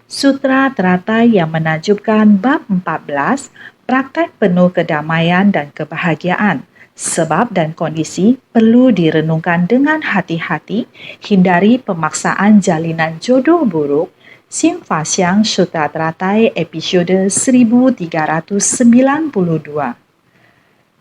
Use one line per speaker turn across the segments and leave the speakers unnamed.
Sutra teratai yang menakjubkan bab 14, praktek penuh kedamaian dan kebahagiaan. Sebab dan kondisi perlu direnungkan dengan hati-hati, hindari pemaksaan jalinan jodoh buruk. Sim Fa Xiang Sutra Teratai episode 1392.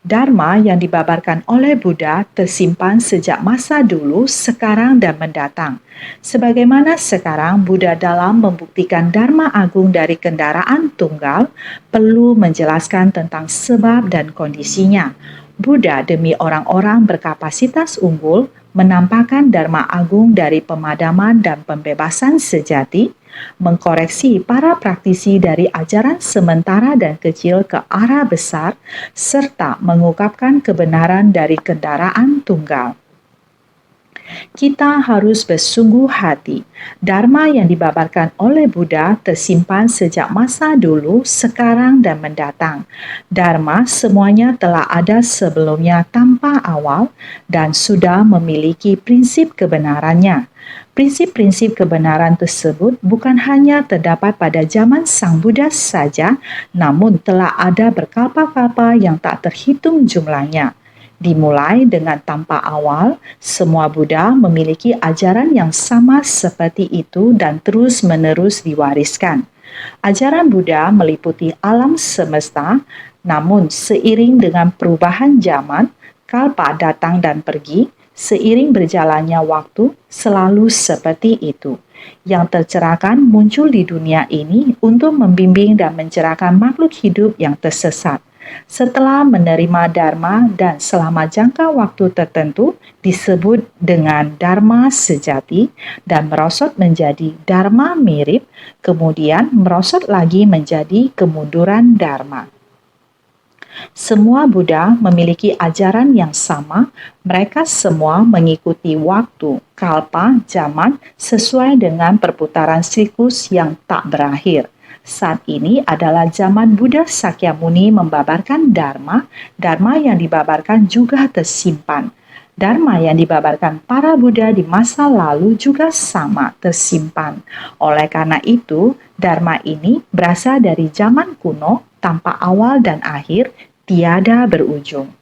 Dharma yang dibabarkan oleh Buddha tersimpan sejak masa dulu, sekarang, dan mendatang. Sebagaimana sekarang Buddha dalam membuktikan Dharma agung dari kendaraan tunggal, perlu menjelaskan tentang sebab dan kondisinya. Buddha demi orang-orang berkapasitas unggul menampakkan Dharma agung dari pemadaman dan pembebasan sejati, mengkoreksi para praktisi dari ajaran sementara dan kecil ke arah besar, serta mengungkapkan kebenaran dari kendaraan tunggal. Kita harus bersungguh hati. Dharma yang dibabarkan oleh Buddha tersimpan sejak masa dulu, sekarang, dan mendatang. Dharma semuanya telah ada sebelumnya tanpa awal dan sudah memiliki prinsip kebenarannya. Prinsip-prinsip kebenaran tersebut bukan hanya terdapat pada zaman Sang Buddha saja, namun telah ada berkalpa-kalpa yang tak terhitung jumlahnya. Dimulai dengan tanpa awal, semua Buddha memiliki ajaran yang sama seperti itu dan terus-menerus diwariskan. Ajaran Buddha meliputi alam semesta, namun seiring dengan perubahan zaman, kalpa datang dan pergi, seiring berjalannya waktu, selalu seperti itu. Yang tercerahkan muncul di dunia ini untuk membimbing dan mencerahkan makhluk hidup yang tersesat. Setelah menerima Dharma dan selama jangka waktu tertentu disebut dengan Dharma sejati dan merosot menjadi Dharma mirip, kemudian merosot lagi menjadi kemunduran Dharma. Semua Buddha memiliki ajaran yang sama, mereka semua mengikuti waktu, kalpa, zaman sesuai dengan perputaran siklus yang tak berakhir. Saat ini adalah zaman Buddha Sakyamuni membabarkan Dharma. Dharma yang dibabarkan juga tersimpan. Dharma yang dibabarkan para Buddha di masa lalu juga sama tersimpan. Oleh karena itu, Dharma ini berasal dari zaman kuno, tanpa awal dan akhir, tiada berujung.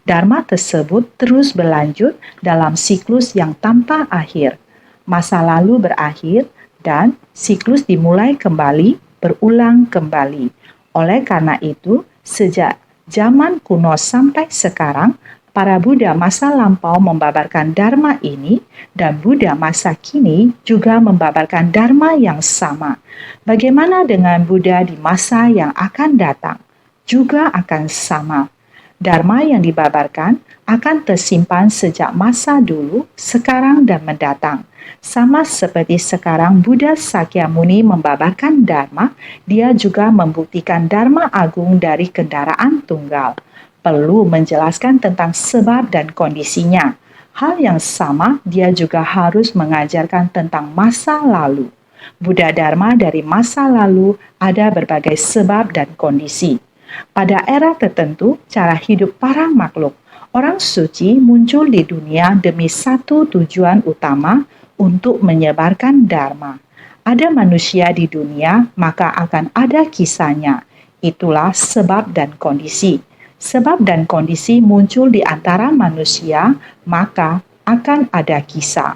Dharma tersebut terus berlanjut dalam siklus yang tanpa akhir. Masa lalu berakhir dan siklus dimulai kembali, berulang kembali. Oleh karena itu, sejak zaman kuno sampai sekarang, para Buddha masa lampau membabarkan Dharma ini, dan Buddha masa kini juga membabarkan Dharma yang sama. Bagaimana dengan Buddha di masa yang akan datang? Juga akan sama. Dharma yang dibabarkan akan tersimpan sejak masa dulu, sekarang, dan mendatang. Sama seperti sekarang Buddha Sakyamuni membabarkan Dharma, dia juga membuktikan Dharma agung dari kendaraan tunggal. Perlu menjelaskan tentang sebab dan kondisinya. Hal yang sama, dia juga harus mengajarkan tentang masa lalu. Buddha Dharma dari masa lalu ada berbagai sebab dan kondisi. Pada era tertentu, cara hidup para makhluk, orang suci muncul di dunia demi satu tujuan utama, untuk menyebarkan Dharma. Ada manusia di dunia, maka akan ada kisahnya. Itulah sebab dan kondisi. Sebab dan kondisi muncul di antara manusia, maka akan ada kisah.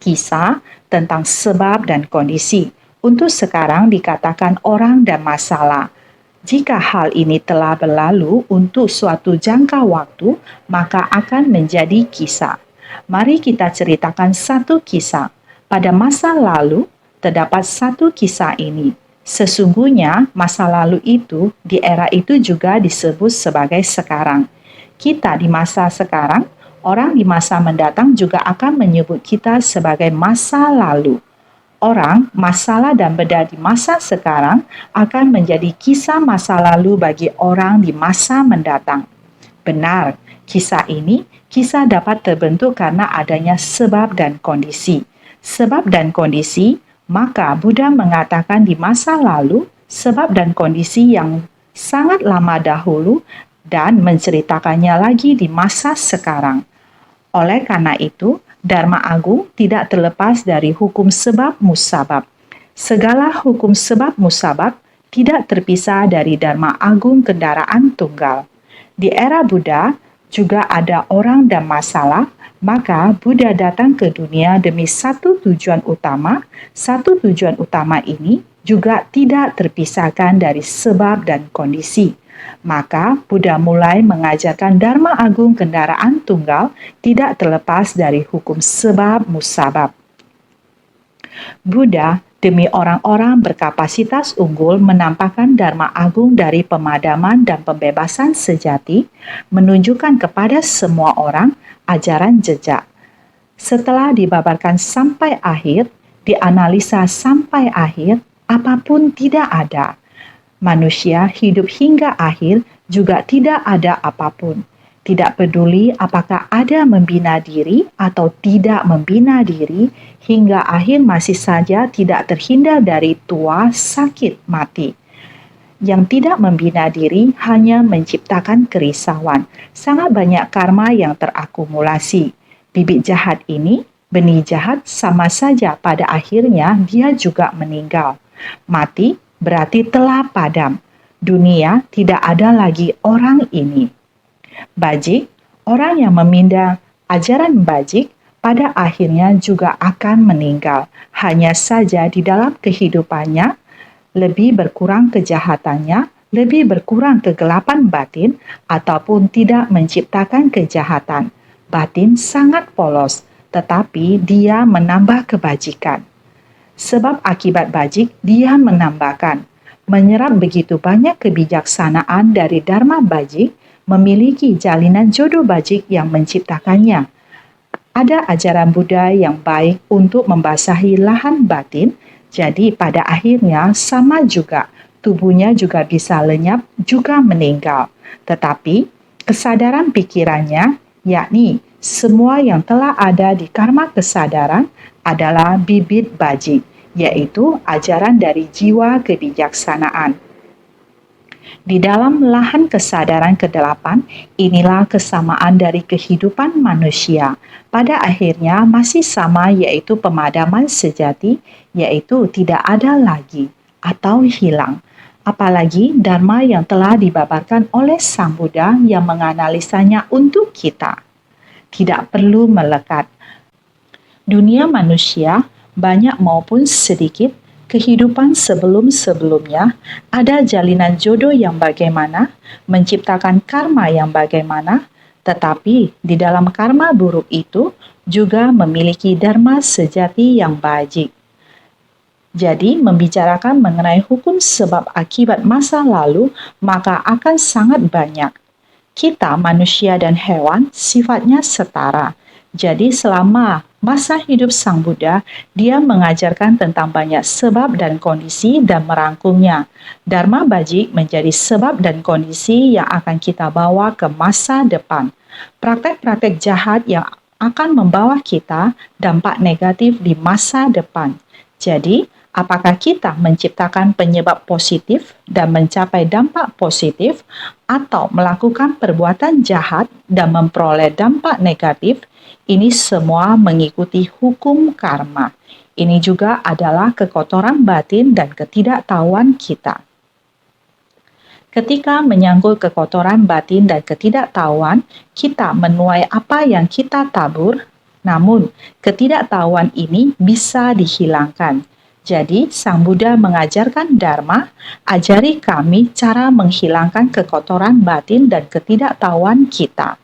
Kisah tentang sebab dan kondisi. Untuk sekarang dikatakan orang dan masalah. Jika hal ini telah berlalu untuk suatu jangka waktu, maka akan menjadi kisah. Mari kita ceritakan satu kisah. Pada masa lalu, terdapat satu kisah ini. Sesungguhnya, masa lalu itu, di era itu juga disebut sebagai sekarang. Kita di masa sekarang, orang di masa mendatang juga akan menyebut kita sebagai masa lalu. Orang, masalah dan benda di masa sekarang akan menjadi kisah masa lalu bagi orang di masa mendatang. Benar, kisah ini, kisah dapat terbentuk karena adanya sebab dan kondisi. Sebab dan kondisi, maka Buddha mengatakan di masa lalu, sebab dan kondisi yang sangat lama dahulu dan menceritakannya lagi di masa sekarang. Oleh karena itu, Dharma Agung tidak terlepas dari hukum sebab musabab. Segala hukum sebab musabab tidak terpisah dari Dharma Agung kendaraan tunggal. Di era Buddha juga ada orang dan masalah, maka Buddha datang ke dunia demi satu tujuan utama. Satu tujuan utama ini juga tidak terpisahkan dari sebab dan kondisi. Maka Buddha mulai mengajarkan Dharma Agung kendaraan tunggal tidak terlepas dari hukum sebab musabab. Buddha demi orang-orang berkapasitas unggul menampakkan Dharma Agung dari pemadaman dan pembebasan sejati, menunjukkan kepada semua orang ajaran jejak. Setelah dibabarkan sampai akhir, dianalisa sampai akhir, apapun tidak ada. Manusia hidup hingga akhir juga tidak ada apapun. Tidak peduli apakah ada membina diri atau tidak membina diri, hingga akhir masih saja tidak terhindar dari tua, sakit, mati. Yang tidak membina diri hanya menciptakan kerisauan. Sangat banyak karma yang terakumulasi. Bibit jahat ini, benih jahat sama saja pada akhirnya dia juga meninggal. Mati berarti telah padam. Dunia tidak ada lagi orang ini. Bajik, orang yang memindah ajaran bajik, pada akhirnya juga akan meninggal. Hanya saja di dalam kehidupannya, lebih berkurang kejahatannya, lebih berkurang kegelapan batin, ataupun tidak menciptakan kejahatan. Batin sangat polos, tetapi dia menambah kebajikan. Sebab akibat bajik, dia menambahkan. Menyerap begitu banyak kebijaksanaan dari Dharma bajik, memiliki jalinan jodoh bajik yang menciptakannya. Ada ajaran Buddha yang baik untuk membasahi lahan batin, jadi pada akhirnya sama juga, tubuhnya juga bisa lenyap, juga meninggal. Tetapi kesadaran pikirannya, yakni semua yang telah ada di karma kesadaran adalah bibit bajik, yaitu ajaran dari jiwa kebijaksanaan. Di dalam lahan kesadaran ke-8, inilah kesamaan dari kehidupan manusia. Pada akhirnya masih sama, yaitu pemadaman sejati, yaitu tidak ada lagi atau hilang. Apalagi Dharma yang telah dibabarkan oleh Sang Buddha yang menganalisanya untuk kita. Tidak perlu melekat. Dunia manusia, banyak maupun sedikit, kehidupan sebelum-sebelumnya, ada jalinan jodoh yang bagaimana, menciptakan karma yang bagaimana, tetapi di dalam karma buruk itu juga memiliki dharma sejati yang bajik. Jadi, membicarakan mengenai hukum sebab akibat masa lalu, maka akan sangat banyak. Kita, manusia dan hewan, sifatnya setara. Jadi selama masa hidup Sang Buddha, dia mengajarkan tentang banyak sebab dan kondisi dan merangkumnya. Dharma bajik menjadi sebab dan kondisi yang akan kita bawa ke masa depan. Praktek-praktek jahat yang akan membawa kita dampak negatif di masa depan. Jadi, apakah kita menciptakan penyebab positif dan mencapai dampak positif, atau melakukan perbuatan jahat dan memperoleh dampak negatif? Ini semua mengikuti hukum karma. Ini juga adalah kekotoran batin dan ketidaktahuan kita. Ketika menyangkut kekotoran batin dan ketidaktahuan, kita menuai apa yang kita tabur, namun ketidaktahuan ini bisa dihilangkan. Jadi, Sang Buddha mengajarkan Dharma, ajari kami cara menghilangkan kekotoran batin dan ketidaktahuan kita.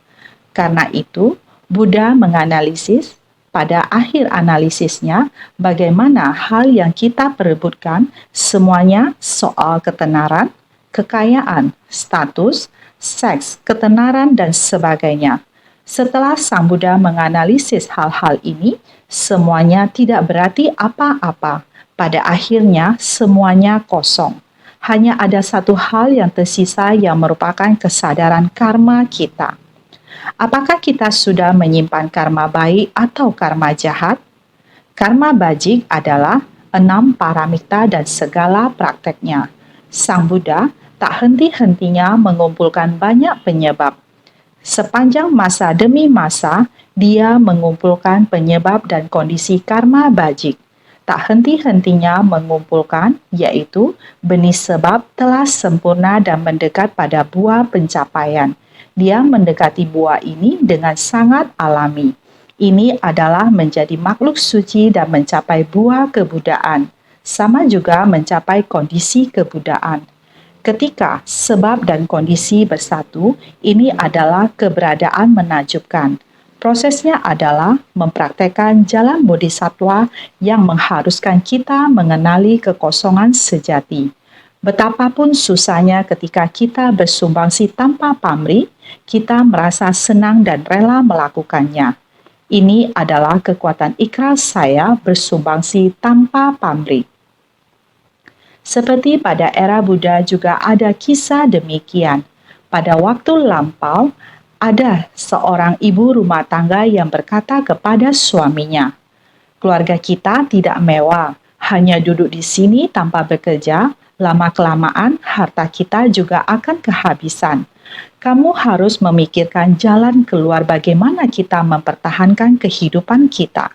Karena itu, Buddha menganalisis, pada akhir analisisnya, bagaimana hal yang kita perebutkan semuanya soal ketenaran, kekayaan, status, seks, ketenaran, dan sebagainya. Setelah Sang Buddha menganalisis hal-hal ini, semuanya tidak berarti apa-apa. Pada akhirnya, semuanya kosong. Hanya ada satu hal yang tersisa yang merupakan kesadaran karma kita. Apakah kita sudah menyimpan karma baik atau karma jahat? Karma bajik adalah 6 paramita dan segala prakteknya. Sang Buddha tak henti-hentinya mengumpulkan banyak penyebab. Sepanjang masa demi masa, dia mengumpulkan penyebab dan kondisi karma bajik. tak henti-hentinya mengumpulkan, yaitu benih sebab telah sempurna dan mendekat pada buah pencapaian. Dia mendekati buah ini dengan sangat alami. Ini adalah menjadi makhluk suci dan mencapai buah kebudaan. Sama juga mencapai kondisi kebudaan. Ketika sebab dan kondisi bersatu, ini adalah keberadaan menakjubkan. Prosesnya adalah mempraktekkan jalan bodhisattva yang mengharuskan kita mengenali kekosongan sejati. Betapapun susahnya ketika kita bersumbangsi tanpa pamrih, kita merasa senang dan rela melakukannya. Ini adalah kekuatan ikhlas saya bersumbangsi tanpa pamrih. Seperti pada era Buddha juga ada kisah demikian. Pada waktu lampau, ada seorang ibu rumah tangga yang berkata kepada suaminya, "Keluarga kita tidak mewah, hanya duduk di sini tanpa bekerja, lama-kelamaan harta kita juga akan kehabisan. Kamu harus memikirkan jalan keluar bagaimana kita mempertahankan kehidupan kita."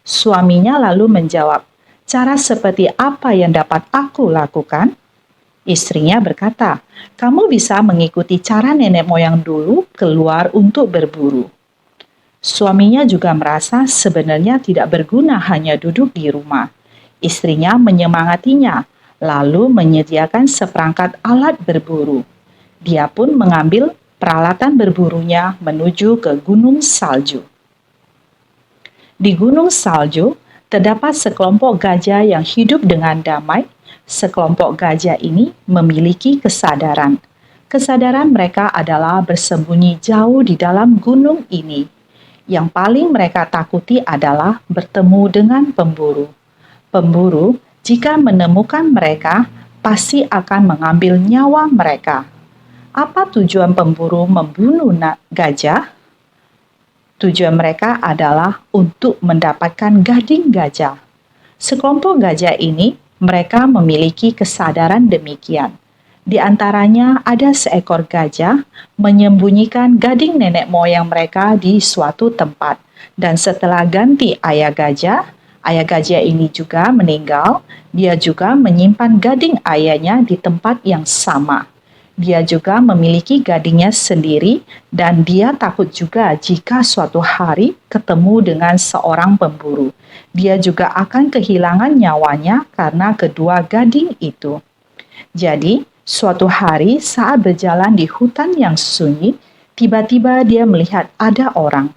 Suaminya lalu menjawab, "Cara seperti apa yang dapat aku lakukan?" Istrinya berkata, "Kamu bisa mengikuti cara nenek moyang dulu keluar untuk berburu." Suaminya juga merasa sebenarnya tidak berguna hanya duduk di rumah. Istrinya menyemangatinya, lalu menyediakan seperangkat alat berburu. Dia pun mengambil peralatan berburunya menuju ke gunung salju. Di gunung salju, terdapat sekelompok gajah yang hidup dengan damai. Sekelompok gajah ini memiliki kesadaran. Kesadaran mereka adalah bersembunyi jauh di dalam gunung ini. Yang paling mereka takuti adalah bertemu dengan pemburu. Pemburu, jika menemukan mereka, pasti akan mengambil nyawa mereka. Apa tujuan pemburu membunuh gajah? Tujuan mereka adalah untuk mendapatkan gading gajah. Sekelompok gajah ini, mereka memiliki kesadaran demikian. Di antaranya ada seekor gajah menyembunyikan gading nenek moyang mereka di suatu tempat. Dan setelah ganti ayah gajah ini juga meninggal, dia juga menyimpan gading ayahnya di tempat yang sama. Dia juga memiliki gadingnya sendiri dan dia takut juga jika suatu hari ketemu dengan seorang pemburu. Dia juga akan kehilangan nyawanya karena kedua gading itu. Jadi, suatu hari saat berjalan di hutan yang sunyi, tiba-tiba dia melihat ada orang.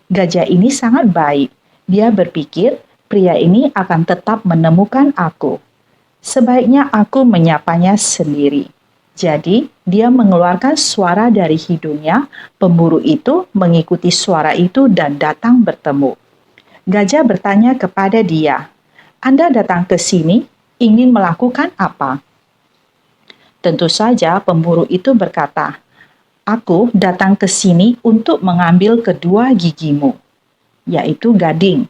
Gajah ini sangat baik. Dia berpikir, pria ini akan tetap menemukan aku. Sebaiknya aku menyapanya sendiri. Jadi, dia mengeluarkan suara dari hidungnya. Pemburu itu mengikuti suara itu dan datang bertemu. Gajah bertanya kepada dia, "Anda datang ke sini ingin melakukan apa?" Tentu saja pemburu itu berkata, "Aku datang ke sini untuk mengambil kedua gigimu," yaitu gading.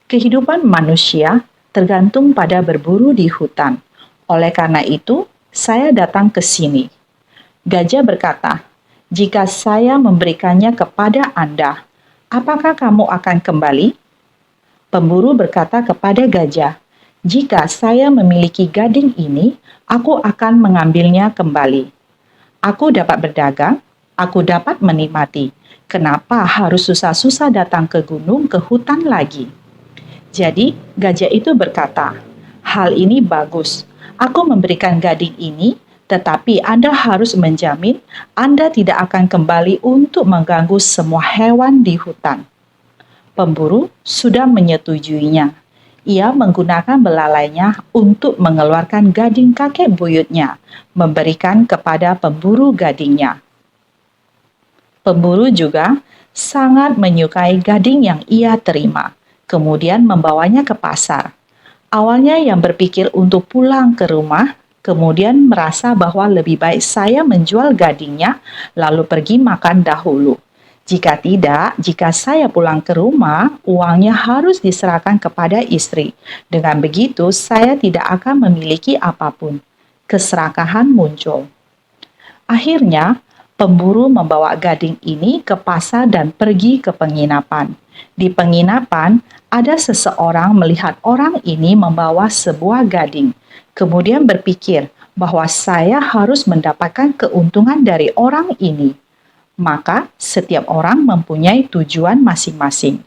Kehidupan manusia tergantung pada berburu di hutan. Oleh karena itu, saya datang ke sini. Gajah berkata, "Jika saya memberikannya kepada Anda, apakah kamu akan kembali?" Pemburu berkata kepada gajah, "Jika saya memiliki gading ini, aku akan mengambilnya kembali. Aku dapat berdagang, aku dapat menikmati. Kenapa harus susah-susah datang ke gunung, ke hutan lagi?" Jadi, gajah itu berkata, "Hal ini bagus. Aku memberikan gading ini, tetapi Anda harus menjamin Anda tidak akan kembali untuk mengganggu semua hewan di hutan." Pemburu sudah menyetujuinya. Ia menggunakan belalainya untuk mengeluarkan gading kakek buyutnya, memberikan kepada pemburu gadingnya. Pemburu juga sangat menyukai gading yang ia terima, kemudian membawanya ke pasar. Awalnya yang berpikir untuk pulang ke rumah, kemudian merasa bahwa lebih baik saya menjual gadingnya lalu pergi makan dahulu. Jika tidak, jika saya pulang ke rumah, uangnya harus diserahkan kepada istri. Dengan begitu, saya tidak akan memiliki apapun. Keserakahan muncul. Akhirnya, pemburu membawa gading ini ke pasar dan pergi ke penginapan. Di penginapan, Ada seseorang melihat orang ini membawa sebuah gading, kemudian berpikir bahwa saya harus mendapatkan keuntungan dari orang ini. Maka, setiap orang mempunyai tujuan masing-masing.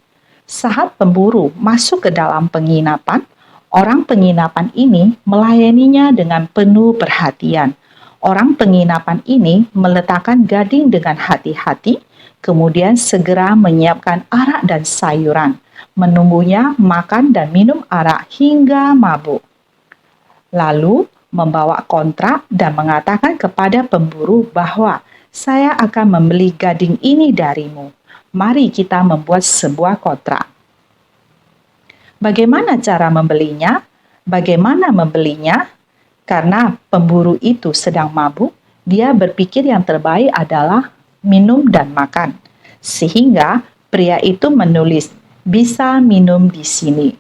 Saat pemburu masuk ke dalam penginapan, orang penginapan ini melayaninya dengan penuh perhatian. Orang penginapan ini meletakkan gading dengan hati-hati, kemudian segera menyiapkan arak dan sayuran, menunggunya makan dan minum arak hingga mabuk. Lalu membawa kontrak dan mengatakan kepada pemburu bahwa saya akan membeli gading ini darimu. Mari kita membuat sebuah kontrak. Bagaimana cara membelinya? Bagaimana membelinya? Karena pemburu itu sedang mabuk, dia berpikir yang terbaik adalah minum dan makan. Sehingga pria itu menulis, bisa minum di sini.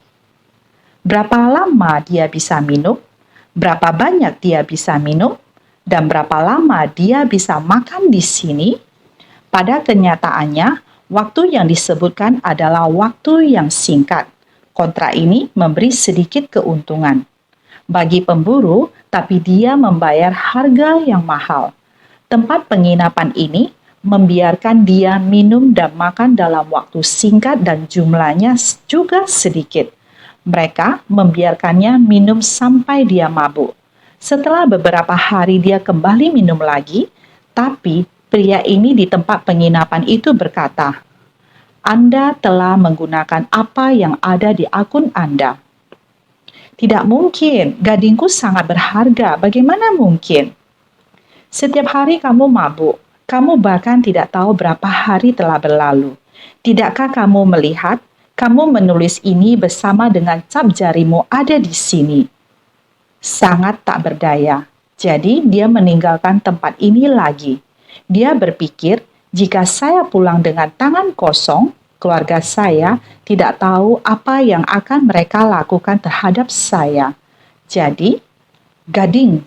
Berapa lama dia bisa minum? Berapa banyak dia bisa minum? Dan berapa lama dia bisa makan di sini? Pada kenyataannya, waktu yang disebutkan adalah waktu yang singkat. Kontrak ini memberi sedikit keuntungan bagi pemburu, tapi dia membayar harga yang mahal. Tempat penginapan ini membiarkan dia minum dan makan dalam waktu singkat dan jumlahnya juga sedikit. Mereka membiarkannya minum sampai dia mabuk. Setelah beberapa hari dia kembali minum lagi, tapi pria ini di tempat penginapan itu berkata, "Anda telah menggunakan apa yang ada di akun Anda." "Tidak mungkin, gadingku sangat berharga. Bagaimana mungkin?" "Setiap hari kamu mabuk. Kamu bahkan tidak tahu berapa hari telah berlalu. Tidakkah kamu melihat, kamu menulis ini bersama dengan cap jarimu ada di sini?" Sangat tak berdaya. Jadi dia meninggalkan tempat ini lagi. Dia berpikir, jika saya pulang dengan tangan kosong, keluarga saya tidak tahu apa yang akan mereka lakukan terhadap saya. Jadi, gading.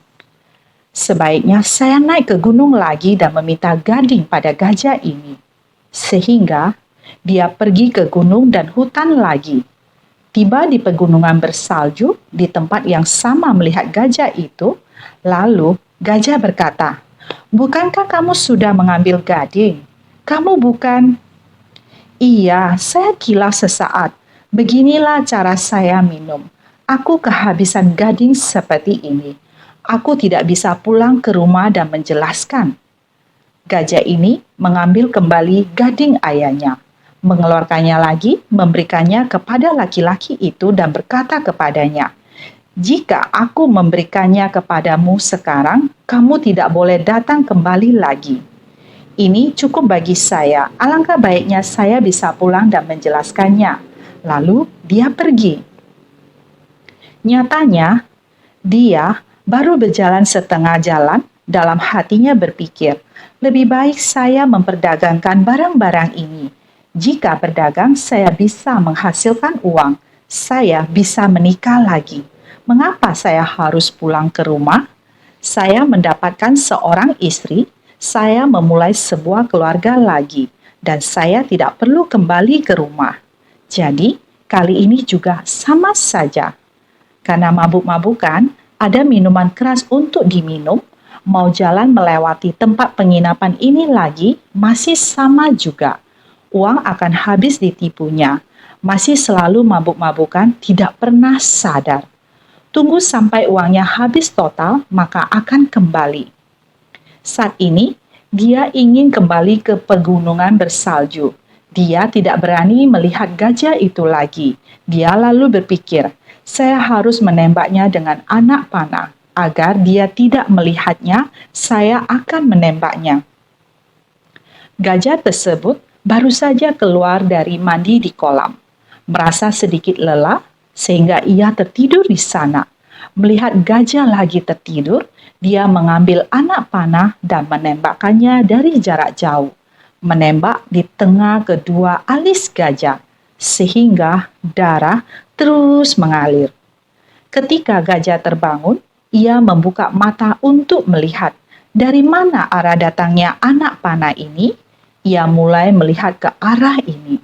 Sebaiknya saya naik ke gunung lagi dan meminta gading pada gajah ini. Sehingga dia pergi ke gunung dan hutan lagi. Tiba di pegunungan bersalju di tempat yang sama melihat gajah itu, lalu gajah berkata, "Bukankah kamu sudah mengambil gading? Kamu bukan?" "Iya, saya kilaf sesaat. Beginilah cara saya minum. Aku kehabisan gading seperti ini. Aku tidak bisa pulang ke rumah dan menjelaskan." Gajah ini mengambil kembali gading ayahnya, mengeluarkannya lagi, memberikannya kepada laki-laki itu dan berkata kepadanya, "Jika aku memberikannya kepadamu sekarang, kamu tidak boleh datang kembali lagi. Ini cukup bagi saya. Alangkah baiknya saya bisa pulang dan menjelaskannya." Lalu dia pergi. Nyatanya, dia baru berjalan setengah jalan, dalam hatinya berpikir, "Lebih baik saya memperdagangkan barang-barang ini. Jika berdagang, saya bisa menghasilkan uang. Saya bisa menikah lagi. Mengapa saya harus pulang ke rumah? Saya mendapatkan seorang istri, saya memulai sebuah keluarga lagi, dan saya tidak perlu kembali ke rumah. Jadi, kali ini juga sama saja." Karena mabuk-mabukan, ada minuman keras untuk diminum, mau jalan melewati tempat penginapan ini lagi, masih sama juga. Uang akan habis ditipunya. Masih selalu mabuk-mabukan, tidak pernah sadar. Tunggu sampai uangnya habis total, maka akan kembali. Saat ini, dia ingin kembali ke pegunungan bersalju. Dia tidak berani melihat gajah itu lagi. Dia lalu berpikir, "Saya harus menembaknya dengan anak panah. Agar dia tidak melihatnya, saya akan menembaknya." Gajah tersebut baru saja keluar dari mandi di kolam. Merasa sedikit lelah, sehingga ia tertidur di sana. Melihat gajah lagi tertidur, dia mengambil anak panah dan menembakkannya dari jarak jauh. Menembak di tengah kedua alis gajah, sehingga darah terus mengalir. Ketika gajah terbangun, ia membuka mata untuk melihat dari mana arah datangnya anak panah ini. Ia mulai melihat ke arah ini.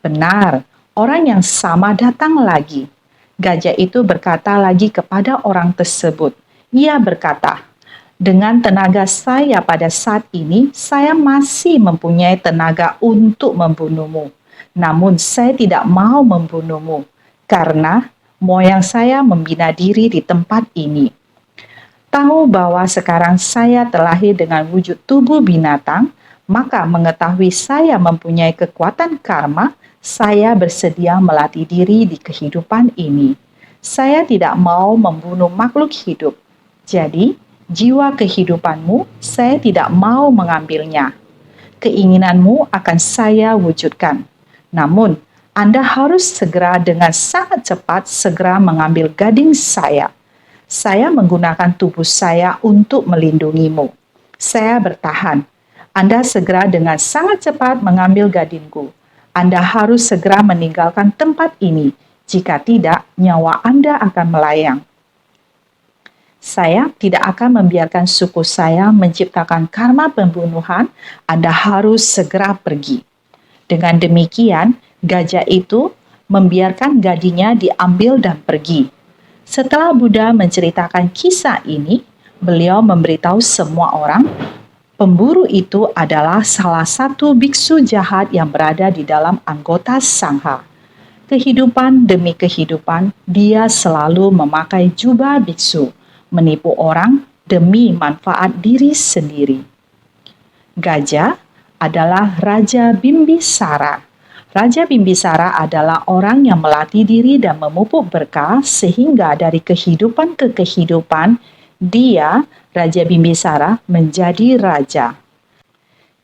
Benar, orang yang sama datang lagi. Gajah itu berkata lagi kepada orang tersebut. Ia berkata, dengan tenaga saya pada saat ini, saya masih mempunyai tenaga untuk membunuhmu. Namun saya tidak mau membunuhmu, karena moyang saya membina diri di tempat ini. Tahu bahwa sekarang saya terlahir dengan wujud tubuh binatang, maka mengetahui saya mempunyai kekuatan karma, saya bersedia melatih diri di kehidupan ini. Saya tidak mau membunuh makhluk hidup. Jadi, jiwa kehidupanmu, saya tidak mau mengambilnya. Keinginanmu akan saya wujudkan. Namun, Anda harus segera dengan sangat cepat segera mengambil gading saya. Saya menggunakan tubuh saya untuk melindungimu. Saya bertahan. Anda segera dengan sangat cepat mengambil gadingku. Anda harus segera meninggalkan tempat ini. Jika tidak, nyawa Anda akan melayang. Saya tidak akan membiarkan suku saya menciptakan karma pembunuhan. Anda harus segera pergi. Dengan demikian, gajah itu membiarkan gadingnya diambil dan pergi. Setelah Buddha menceritakan kisah ini, beliau memberitahu semua orang, pemburu itu adalah salah satu biksu jahat yang berada di dalam anggota sangha. Kehidupan demi kehidupan, dia selalu memakai jubah biksu, menipu orang demi manfaat diri sendiri. Gajah adalah Raja Bimbisara. Raja Bimbisara adalah orang yang melatih diri dan memupuk berkah sehingga dari kehidupan ke kehidupan, dia, Raja Bimbisara, menjadi raja.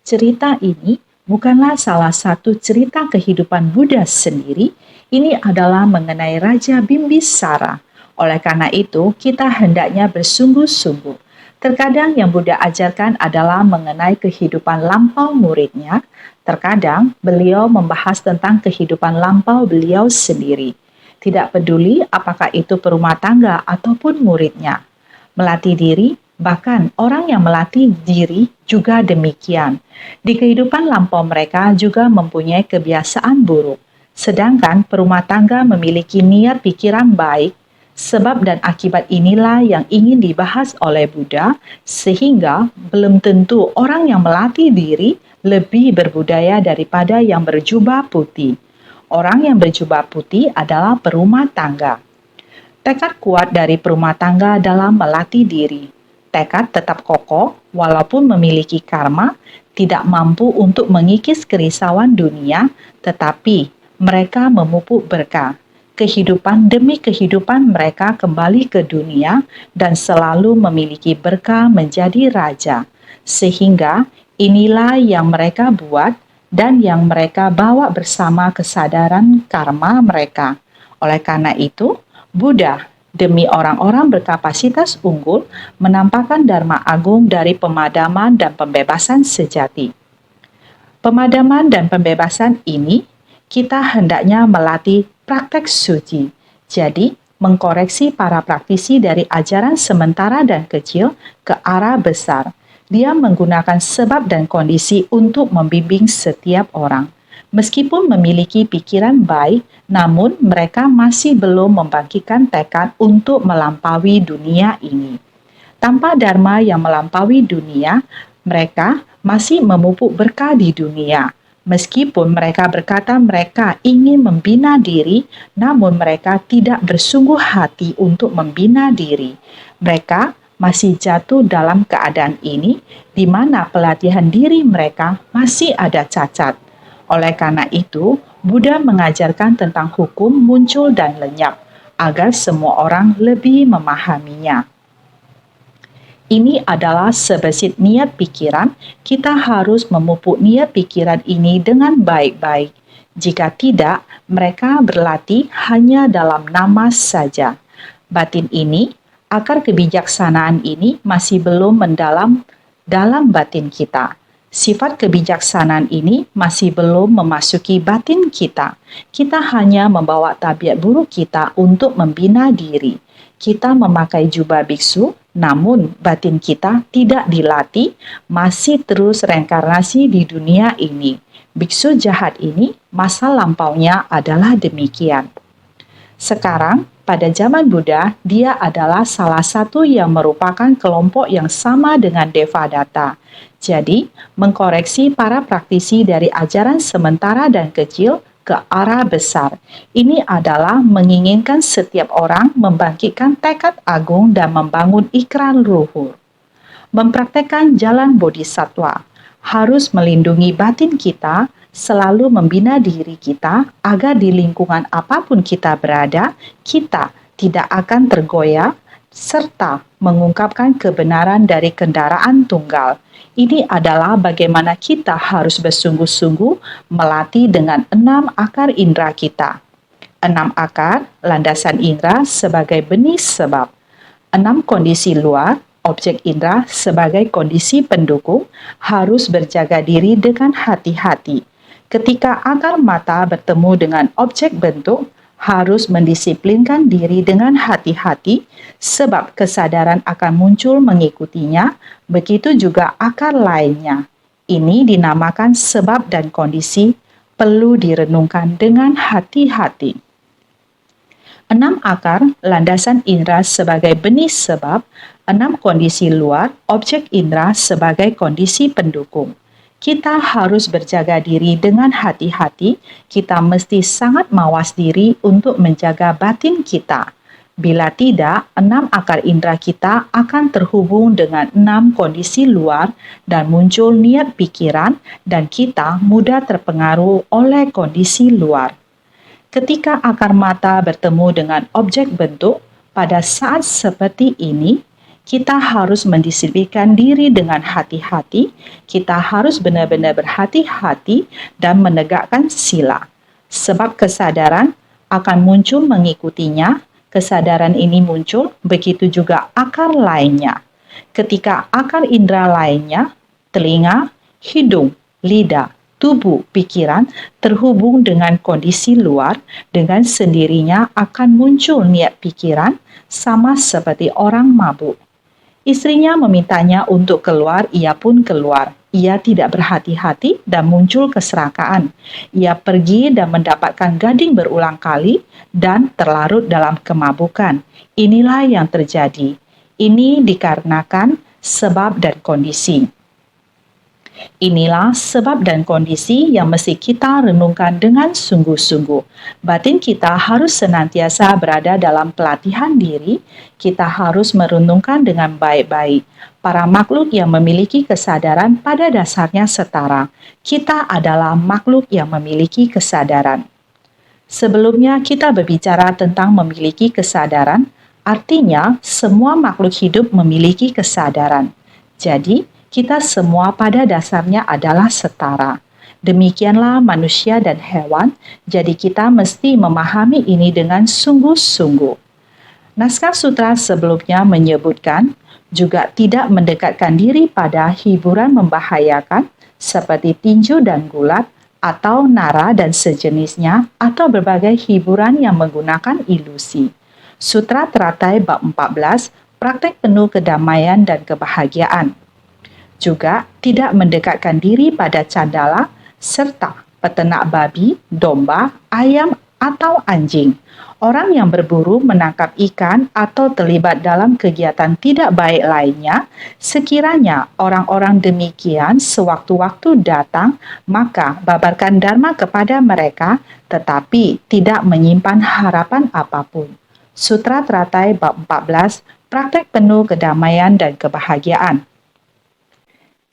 Cerita ini bukanlah salah satu cerita kehidupan Buddha sendiri, ini adalah mengenai Raja Bimbisara. Oleh karena itu, kita hendaknya bersungguh-sungguh. Terkadang yang Buddha ajarkan adalah mengenai kehidupan lampau muridnya. Terkadang beliau membahas tentang kehidupan lampau beliau sendiri. Tidak peduli apakah itu perumah tangga ataupun muridnya. Melatih diri, bahkan orang yang melatih diri juga demikian. Di kehidupan lampau mereka juga mempunyai kebiasaan buruk. Sedangkan perumah tangga memiliki niat pikiran baik. Sebab dan akibat inilah yang ingin dibahas oleh Buddha, sehingga belum tentu orang yang melatih diri lebih berbudaya daripada yang berjubah putih. Orang yang berjubah putih adalah perumah tangga. Tekad kuat dari perumah tangga dalam melatih diri. Tekad tetap kokoh walaupun memiliki karma, tidak mampu untuk mengikis kerisauan dunia, tetapi mereka memupuk berkah. Kehidupan demi kehidupan mereka kembali ke dunia dan selalu memiliki berkah menjadi raja. Sehingga inilah yang mereka buat dan yang mereka bawa bersama kesadaran karma mereka. Oleh karena itu, Buddha demi orang-orang berkapasitas unggul menampakkan Dharma Agung dari pemadaman dan pembebasan sejati. Pemadaman dan pembebasan ini kita hendaknya melatih praktek suci. Jadi, mengkoreksi para praktisi dari ajaran sementara dan kecil ke arah besar. Dia menggunakan sebab dan kondisi untuk membimbing setiap orang. Meskipun memiliki pikiran baik, namun mereka masih belum membangkitkan tekad untuk melampaui dunia ini. Tanpa dharma yang melampaui dunia, mereka masih memupuk berkah di dunia. Meskipun mereka berkata mereka ingin membina diri, namun mereka tidak bersungguh hati untuk membina diri. Mereka masih jatuh dalam keadaan ini, di mana pelatihan diri mereka masih ada cacat. Oleh karena itu, Buddha mengajarkan tentang hukum muncul dan lenyap, agar semua orang lebih memahaminya. Ini adalah sebesit niat pikiran, kita harus memupuk niat pikiran ini dengan baik-baik. Jika tidak, mereka berlatih hanya dalam nama saja. Batin ini, akar kebijaksanaan ini masih belum mendalam dalam batin kita. Sifat kebijaksanaan ini masih belum memasuki batin kita. Kita hanya membawa tabiat buruk kita untuk membina diri. Kita memakai jubah biksu, namun batin kita tidak dilatih, masih terus reinkarnasi di dunia ini. Biksu jahat ini masa lampaunya adalah demikian. Sekarang, pada zaman Buddha, dia adalah salah satu yang merupakan kelompok yang sama dengan Devadatta. Jadi, mengkoreksi para praktisi dari ajaran sementara dan kecil ke arah besar. Ini adalah menginginkan setiap orang membangkitkan tekad agung dan membangun ikrar luhur. Mempraktekkan jalan bodhisattva harus melindungi batin kita, selalu membina diri kita agar di lingkungan apapun kita berada, kita tidak akan tergoyah serta mengungkapkan kebenaran dari kendaraan tunggal. Ini adalah bagaimana kita harus bersungguh-sungguh melatih dengan 6 akar indera kita. 6 akar, landasan indera sebagai benih sebab. 6 kondisi luar, objek indera sebagai kondisi pendukung, harus berjaga diri dengan hati-hati. Ketika akar mata bertemu dengan objek bentuk, harus mendisiplinkan diri dengan hati-hati sebab kesadaran akan muncul mengikutinya, begitu juga akar lainnya. Ini dinamakan sebab dan kondisi, perlu direnungkan dengan hati-hati. 6 akar, landasan indera sebagai benih sebab, 6 kondisi luar, objek indera sebagai kondisi pendukung. Kita harus berjaga diri dengan hati-hati, kita mesti sangat mawas diri untuk menjaga batin kita. Bila tidak, 6 akar indera kita akan terhubung dengan 6 kondisi luar dan muncul niat pikiran dan kita mudah terpengaruh oleh kondisi luar. Ketika akar mata bertemu dengan objek bentuk, pada saat seperti ini, kita harus mendisiplinkan diri dengan hati-hati, kita harus benar-benar berhati-hati dan menegakkan sila. Sebab kesadaran akan muncul mengikutinya, kesadaran ini muncul, begitu juga akar lainnya. Ketika akar indera lainnya, telinga, hidung, lidah, tubuh, pikiran terhubung dengan kondisi luar, dengan sendirinya akan muncul niat pikiran sama seperti orang mabuk. Istrinya memintanya untuk keluar, ia pun keluar. Ia tidak berhati-hati dan muncul keserakaan. Ia pergi dan mendapatkan gading berulang kali dan terlarut dalam kemabukan. Inilah yang terjadi. Ini dikarenakan sebab dan kondisi. Inilah sebab dan kondisi yang mesti kita renungkan dengan sungguh-sungguh. Batin kita harus senantiasa berada dalam pelatihan diri. Kita harus merenungkan dengan baik-baik. Para makhluk yang memiliki kesadaran pada dasarnya setara. Kita adalah makhluk yang memiliki kesadaran. Sebelumnya kita berbicara tentang memiliki kesadaran, artinya semua makhluk hidup memiliki kesadaran. Jadi, kita semua pada dasarnya adalah setara. Demikianlah manusia dan hewan, jadi kita mesti memahami ini dengan sungguh-sungguh. Naskah sutra sebelumnya menyebutkan juga tidak mendekatkan diri pada hiburan membahayakan seperti tinju dan gulat atau nara dan sejenisnya atau berbagai hiburan yang menggunakan ilusi. Sutra Teratai bab 14, praktek penuh kedamaian dan kebahagiaan. Juga tidak mendekatkan diri pada candala serta peternak babi, domba, ayam, atau anjing. Orang yang berburu menangkap ikan atau terlibat dalam kegiatan tidak baik lainnya, sekiranya orang-orang demikian sewaktu-waktu datang, maka babarkan dharma kepada mereka, tetapi tidak menyimpan harapan apapun. Sutra Teratai bab 14, praktek penuh kedamaian dan kebahagiaan.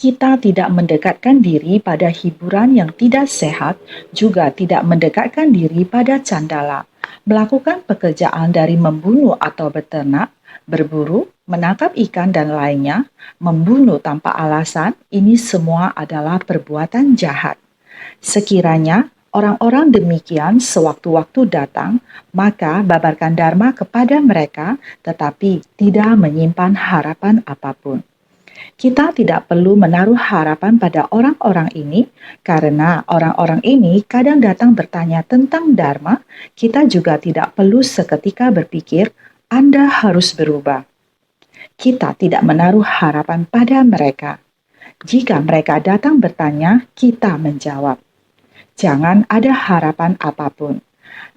Kita tidak mendekatkan diri pada hiburan yang tidak sehat, juga tidak mendekatkan diri pada candala. Melakukan pekerjaan dari membunuh atau beternak, berburu, menangkap ikan dan lainnya, membunuh tanpa alasan, ini semua adalah perbuatan jahat. Sekiranya orang-orang demikian sewaktu-waktu datang, maka babarkan dharma kepada mereka, tetapi tidak menyimpan harapan apapun. Kita tidak perlu menaruh harapan pada orang-orang ini karena orang-orang ini kadang datang bertanya tentang dharma. Kita juga tidak perlu seketika berpikir, Anda harus berubah. Kita tidak menaruh harapan pada mereka. Jika mereka datang bertanya, kita menjawab. jangan ada harapan apapun.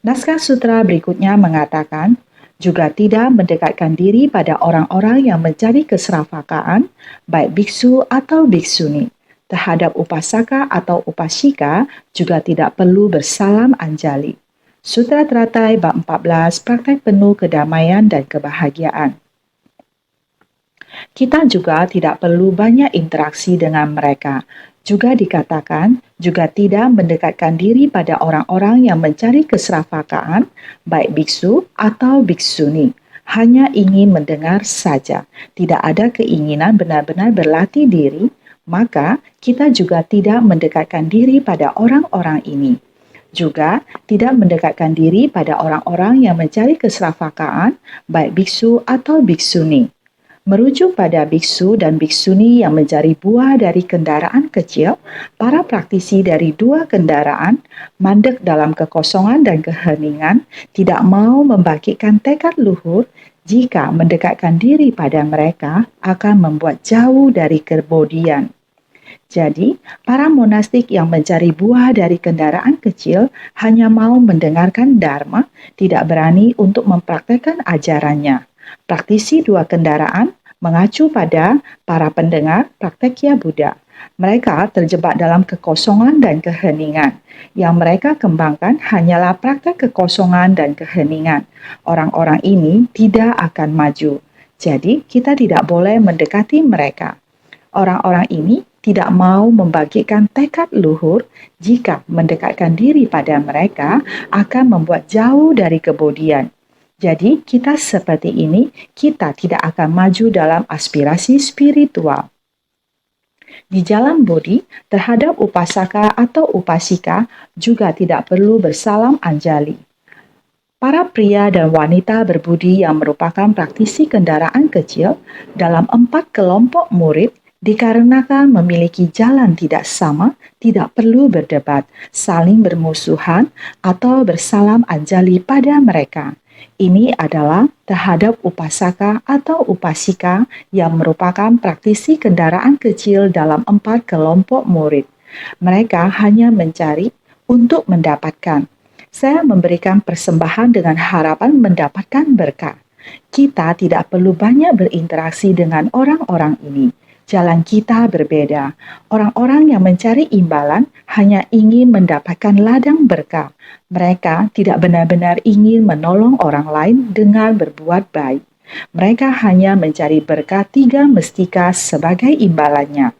Naskah sutra berikutnya mengatakan, juga tidak mendekatkan diri pada orang-orang yang mencari keserafakaan, baik biksu atau biksuni. Terhadap upasaka atau upasika juga tidak perlu bersalam anjali. Sutra Teratai bab 14, praktek penuh kedamaian dan kebahagiaan. Kita juga tidak perlu banyak interaksi dengan mereka. Juga dikatakan, juga tidak mendekatkan diri pada orang-orang yang mencari keserafakaan, baik biksu atau biksuni. Hanya ingin mendengar saja, tidak ada keinginan benar-benar berlatih diri, maka kita juga tidak mendekatkan diri pada orang-orang ini. Juga tidak mendekatkan diri pada orang-orang yang mencari keserafakaan, baik biksu atau biksuni. Merujuk pada biksu dan biksuni yang mencari buah dari kendaraan kecil, para praktisi dari dua kendaraan, mandek dalam kekosongan dan keheningan, tidak mau membangkitkan tekad luhur jika mendekatkan diri pada mereka akan membuat jauh dari kebodian. Jadi, para monastik yang mencari buah dari kendaraan kecil hanya mau mendengarkan dharma, tidak berani untuk mempraktekkan ajarannya. Praktisi dua kendaraan mengacu pada para pendengar praktekya Buddha. Mereka terjebak dalam kekosongan dan keheningan. Yang mereka kembangkan hanyalah praktek kekosongan dan keheningan. Orang-orang ini tidak akan maju. Jadi, kita tidak boleh mendekati mereka. Orang-orang ini tidak mau membangkitkan tekad luhur jika mendekatkan diri pada mereka akan membuat jauh dari kebodian. Jadi, kita seperti ini, kita tidak akan maju dalam aspirasi spiritual. Di jalan Bodhi, terhadap upasaka atau upasika juga tidak perlu bersalam anjali. Para pria dan wanita berbudi yang merupakan praktisi kendaraan kecil dalam 4 kelompok murid dikarenakan memiliki jalan tidak sama, tidak perlu berdebat, saling bermusuhan, atau bersalam anjali pada mereka. Ini adalah terhadap upasaka atau upasika yang merupakan praktisi kendaraan kecil dalam 4 kelompok murid. Mereka hanya mencari untuk mendapatkan. Saya memberikan persembahan dengan harapan mendapatkan berkah. Kita tidak perlu banyak berinteraksi dengan orang-orang ini. Jalan kita berbeda. Orang-orang yang mencari imbalan hanya ingin mendapatkan ladang berkah. Mereka tidak benar-benar ingin menolong orang lain dengan berbuat baik. Mereka hanya mencari berkah 3 mestika sebagai imbalannya.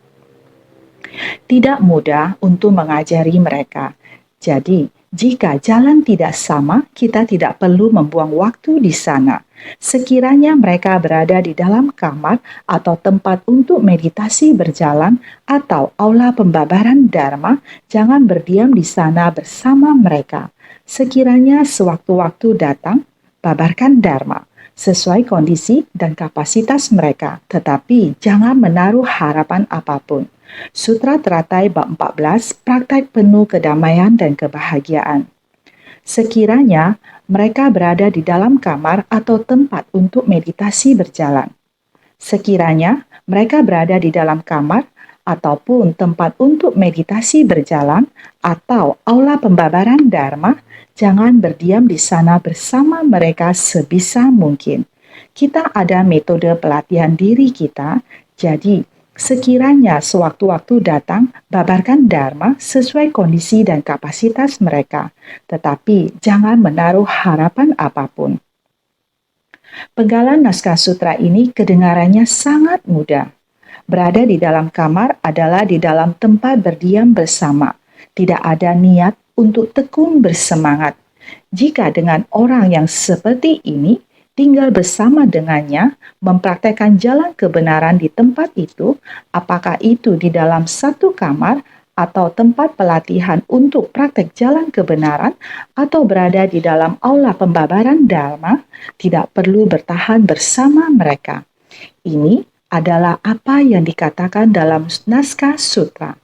Tidak mudah untuk mengajari mereka. Jadi, jika jalan tidak sama, kita tidak perlu membuang waktu di sana. Sekiranya mereka berada di dalam kamar atau tempat untuk meditasi berjalan atau aula pembabaran dharma, jangan berdiam di sana bersama mereka. Sekiranya sewaktu-waktu datang, babarkan dharma sesuai kondisi dan kapasitas mereka, tetapi jangan menaruh harapan apapun. Sutra Teratai bab 14, praktek penuh kedamaian dan kebahagiaan. Sekiranya mereka berada di dalam kamar atau tempat untuk meditasi berjalan. Sekiranya mereka berada di dalam kamar ataupun tempat untuk meditasi berjalan atau aula pembabaran dharma, jangan berdiam di sana bersama mereka sebisa mungkin. Kita ada metode pelatihan diri kita, jadi sekiranya sewaktu-waktu datang, babarkan dharma sesuai kondisi dan kapasitas mereka, tetapi jangan menaruh harapan apapun. Penggalan naskah sutra ini kedengarannya sangat mudah. Berada di dalam kamar adalah di dalam tempat berdiam bersama. Tidak ada niat untuk tekun bersemangat. Jika dengan orang yang seperti ini, tinggal bersama dengannya, mempraktekkan jalan kebenaran di tempat itu, apakah itu di dalam satu kamar atau tempat pelatihan untuk praktek jalan kebenaran atau berada di dalam aula pembabaran dharma, tidak perlu bertahan bersama mereka. Ini adalah apa yang dikatakan dalam naskah sutra.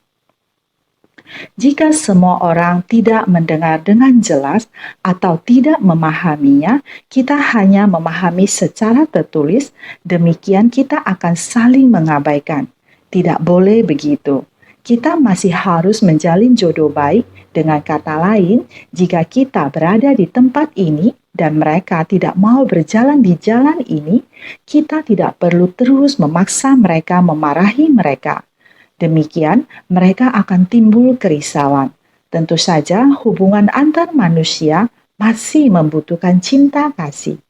Jika semua orang tidak mendengar dengan jelas atau tidak memahaminya, kita hanya memahami secara tertulis, demikian kita akan saling mengabaikan. Tidak boleh begitu. Kita masih harus menjalin jodoh baik Dengan kata lain, jika kita berada di tempat ini dan mereka tidak mau berjalan di jalan ini, kita tidak perlu terus memaksa mereka memarahi mereka. Demikian, mereka akan timbul kerisauan. Tentu saja, hubungan antar manusia masih membutuhkan cinta kasih.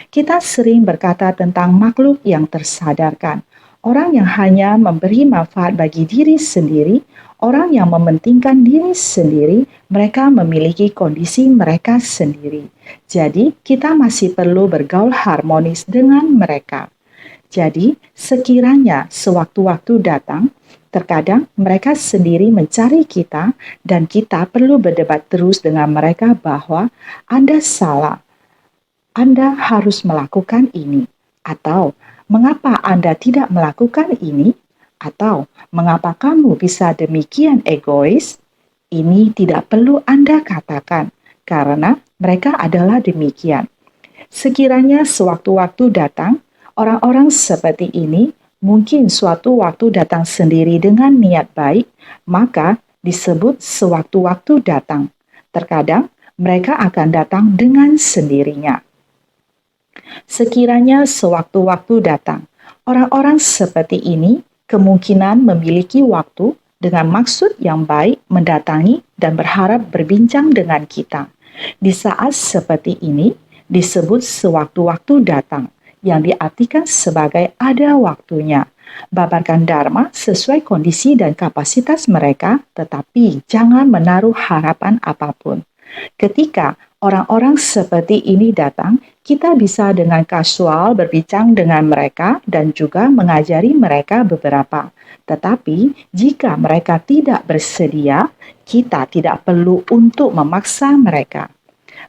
Kita sering berkata tentang makhluk yang tersadarkan, orang yang hanya memberi manfaat bagi diri sendiri, orang yang mementingkan diri sendiri, mereka memiliki kondisi mereka sendiri. Jadi, kita masih perlu bergaul harmonis dengan mereka. Jadi, sekiranya sewaktu-waktu datang, terkadang mereka sendiri mencari kita dan kita perlu berdebat terus dengan mereka bahwa Anda salah, Anda harus melakukan ini, atau mengapa Anda tidak melakukan ini, atau mengapa kamu bisa demikian egois. Ini tidak perlu Anda katakan, karena mereka adalah demikian. Sekiranya sewaktu-waktu datang, orang-orang seperti ini mungkin suatu waktu datang sendiri dengan niat baik, maka disebut sewaktu-waktu datang. Terkadang mereka akan datang dengan sendirinya. Sekiranya sewaktu-waktu datang, orang-orang seperti ini kemungkinan memiliki waktu dengan maksud yang baik mendatangi dan berharap berbincang dengan kita. Di saat seperti ini disebut sewaktu-waktu datang, yang diartikan sebagai ada waktunya. Babarkan Dharma sesuai kondisi dan kapasitas mereka, tetapi jangan menaruh harapan apapun. Ketika orang-orang seperti ini datang, kita bisa dengan kasual berbincang dengan mereka dan juga mengajari mereka beberapa. Tetapi jika mereka tidak bersedia, kita tidak perlu untuk memaksa mereka.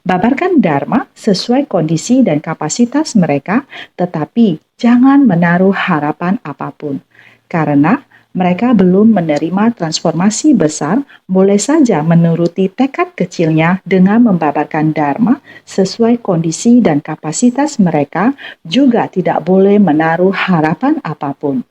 Babarkan Dharma sesuai kondisi dan kapasitas mereka, tetapi jangan menaruh harapan apapun. Karena mereka belum menerima transformasi besar, boleh saja menuruti tekad kecilnya dengan membabarkan Dharma sesuai kondisi dan kapasitas mereka, juga tidak boleh menaruh harapan apapun.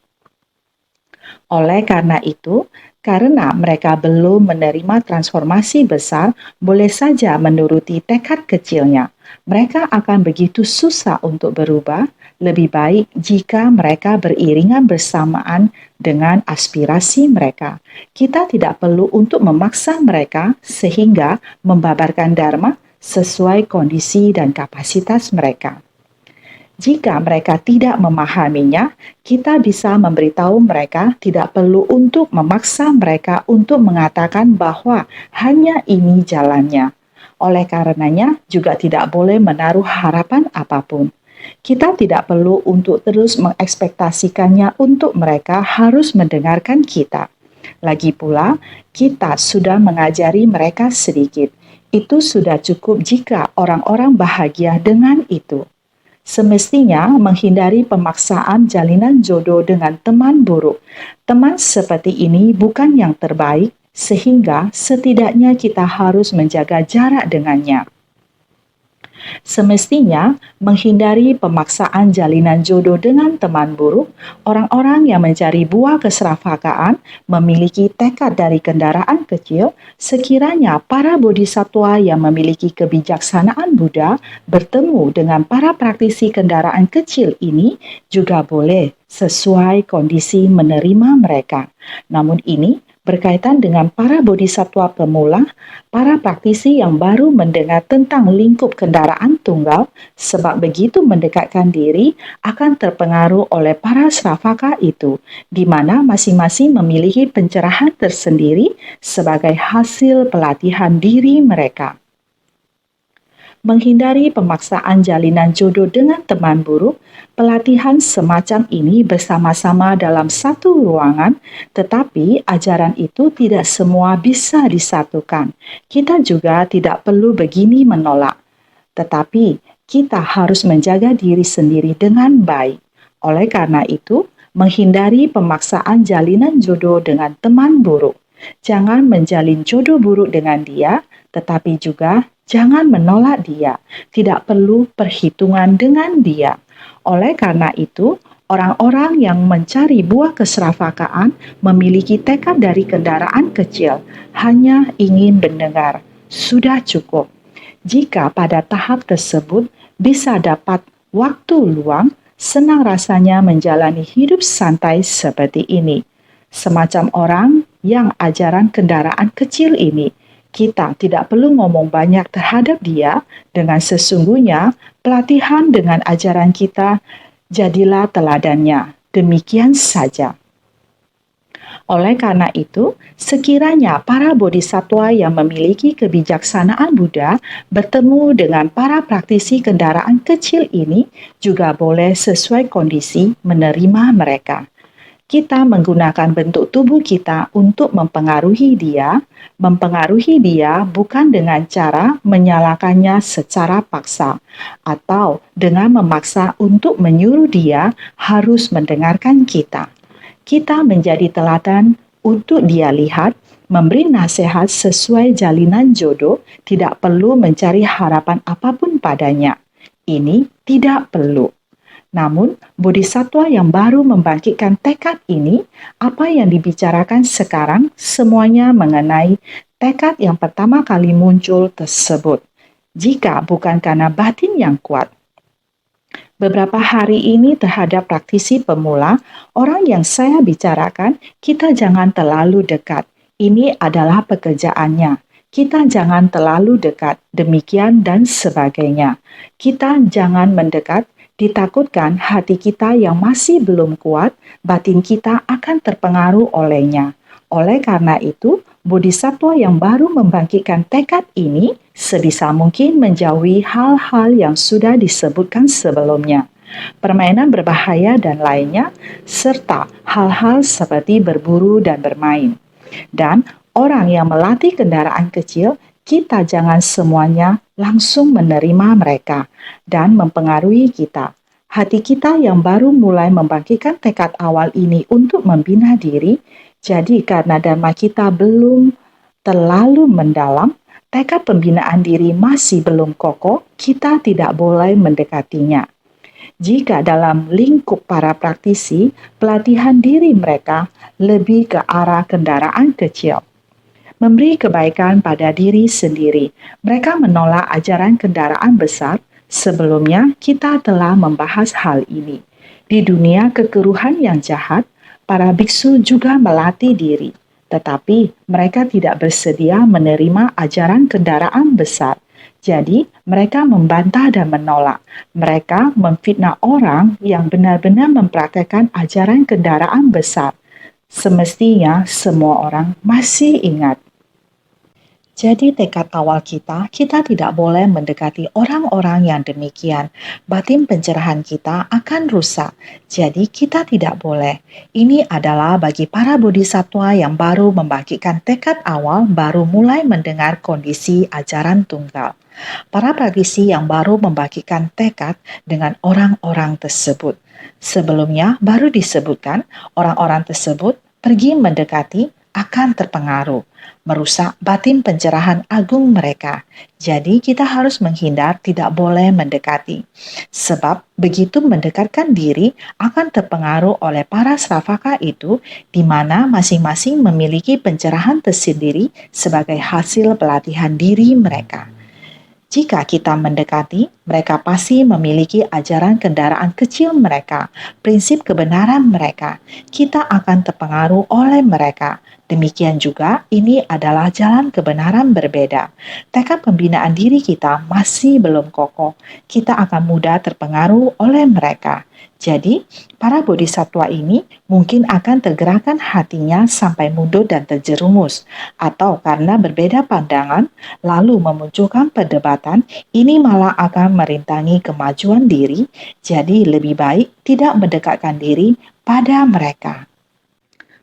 Oleh karena itu, karena mereka belum menerima transformasi besar, boleh saja menuruti tekad kecilnya. Mereka akan begitu susah untuk berubah. Lebih baik jika mereka beriringan bersamaan dengan aspirasi mereka. Kita tidak perlu untuk memaksa mereka sehingga membabarkan Dharma sesuai kondisi dan kapasitas mereka. Jika mereka tidak memahaminya, kita bisa memberitahu mereka tidak perlu untuk memaksa mereka untuk mengatakan bahwa hanya ini jalannya. Oleh karenanya, juga tidak boleh menaruh harapan apapun. Kita tidak perlu untuk terus mengekspektasikannya untuk mereka harus mendengarkan kita. Lagi pula, kita sudah mengajari mereka sedikit. Itu sudah cukup jika orang-orang bahagia dengan itu. Semestinya menghindari pemaksaan jalinan jodoh dengan teman buruk. Teman seperti ini bukan yang terbaik, sehingga setidaknya kita harus menjaga jarak dengannya. Semestinya menghindari pemaksaan jalinan jodoh dengan teman buruk. Orang-orang yang mencari buah keserakahan memiliki tekad dari kendaraan kecil. Sekiranya para bodhisatwa yang memiliki kebijaksanaan Buddha bertemu dengan para praktisi kendaraan kecil ini, juga boleh sesuai kondisi menerima mereka. Namun ini berkaitan dengan para bodhisatwa pemula, para praktisi yang baru mendengar tentang lingkup kendaraan tunggal, sebab begitu mendekatkan diri akan terpengaruh oleh para sravaka itu, di mana masing-masing memiliki pencerahan tersendiri sebagai hasil pelatihan diri mereka. Menghindari pemaksaan jalinan jodoh dengan teman buruk, pelatihan semacam ini bersama-sama dalam satu ruangan, tetapi ajaran itu tidak semua bisa disatukan. Kita juga tidak perlu begini menolak, tetapi kita harus menjaga diri sendiri dengan baik. Oleh karena itu, menghindari pemaksaan jalinan jodoh dengan teman buruk. Jangan menjalin jodoh buruk dengan dia, tetapi juga jangan menolak dia. Tidak perlu perhitungan dengan dia. Oleh karena itu, Orang-orang yang mencari buah keserakahan memiliki tekad dari kendaraan kecil, hanya ingin mendengar. Sudah cukup. Jika pada tahap tersebut bisa dapat waktu luang, senang rasanya menjalani hidup santai seperti ini. Semacam orang yang ajaran kendaraan kecil ini, kita tidak perlu ngomong banyak terhadap dia. Dengan sesungguhnya, pelatihan dengan ajaran kita, jadilah teladannya. Demikian saja. Oleh karena itu, sekiranya para bodhisatwa yang memiliki kebijaksanaan Buddha bertemu dengan para praktisi kendaraan kecil ini, juga boleh sesuai kondisi menerima mereka. Kita menggunakan bentuk tubuh kita untuk mempengaruhi dia bukan dengan cara menyalakannya secara paksa, atau dengan memaksa untuk menyuruh dia harus mendengarkan kita. Kita menjadi teladan untuk dia lihat, memberi nasihat sesuai jalinan jodoh, tidak perlu mencari harapan apapun padanya. Ini tidak perlu. Namun, bodhisatwa yang baru membangkitkan tekad ini, apa yang dibicarakan sekarang semuanya mengenai tekad yang pertama kali muncul tersebut. Jika bukan karena batin yang kuat, beberapa hari ini terhadap praktisi pemula, orang yang saya bicarakan, kita jangan terlalu dekat. Ini adalah pekerjaannya. Kita jangan terlalu dekat, demikian dan sebagainya. Kita jangan mendekat, ditakutkan hati kita yang masih belum kuat, batin kita akan terpengaruh olehnya. Oleh karena itu, bodhisatwa yang baru membangkitkan tekad ini sebisa mungkin menjauhi hal-hal yang sudah disebutkan sebelumnya, permainan berbahaya dan lainnya, serta hal-hal seperti berburu dan bermain. Dan orang yang melatih kendaraan kecil, kita jangan semuanya langsung menerima mereka dan mempengaruhi kita. Hati kita yang baru mulai membangkitkan tekad awal ini untuk membina diri, jadi karena dharma kita belum terlalu mendalam, tekad pembinaan diri masih belum kokoh, kita tidak boleh mendekatinya. Jika dalam lingkup para praktisi, pelatihan diri mereka lebih ke arah kendaraan kecil, memberi kebaikan pada diri sendiri. Mereka menolak ajaran kendaraan besar. Sebelumnya, kita telah membahas hal ini. Di dunia kekeruhan yang jahat, para biksu juga melatih diri. Tetapi mereka tidak bersedia menerima ajaran kendaraan besar. Jadi, mereka membantah dan menolak. Mereka memfitnah orang yang benar-benar mempraktikkan ajaran kendaraan besar. Semestinya semua orang masih ingat. Jadi tekad awal kita tidak boleh mendekati orang-orang yang demikian. Batin pencerahan kita akan rusak. Jadi kita tidak boleh. Ini adalah bagi para bodhisatwa yang baru membangkitkan tekad awal, baru mulai mendengar kondisi ajaran tunggal. Para praktisi yang baru membangkitkan tekad dengan orang-orang tersebut. Sebelumnya baru disebutkan, orang-orang tersebut pergi mendekati akan terpengaruh, merusak batin pencerahan agung mereka. Jadi kita harus menghindar, tidak boleh mendekati. Sebab begitu mendekatkan diri akan terpengaruh oleh para sravaka itu, di mana masing-masing memiliki pencerahan tersendiri sebagai hasil pelatihan diri mereka. Jika kita mendekati, mereka pasti memiliki ajaran kendaraan kecil mereka, prinsip kebenaran mereka. Kita akan terpengaruh oleh mereka. Demikian juga, ini adalah jalan kebenaran berbeda. Tekad pembinaan diri kita masih belum kokoh. Kita akan mudah terpengaruh oleh mereka. Jadi, para bodhisatwa ini mungkin akan tergerakkan hatinya sampai mundur dan terjerumus. Atau karena berbeda pandangan, lalu memunculkan perdebatan, ini malah akan merintangi kemajuan diri. Jadi, lebih baik tidak mendekatkan diri pada mereka.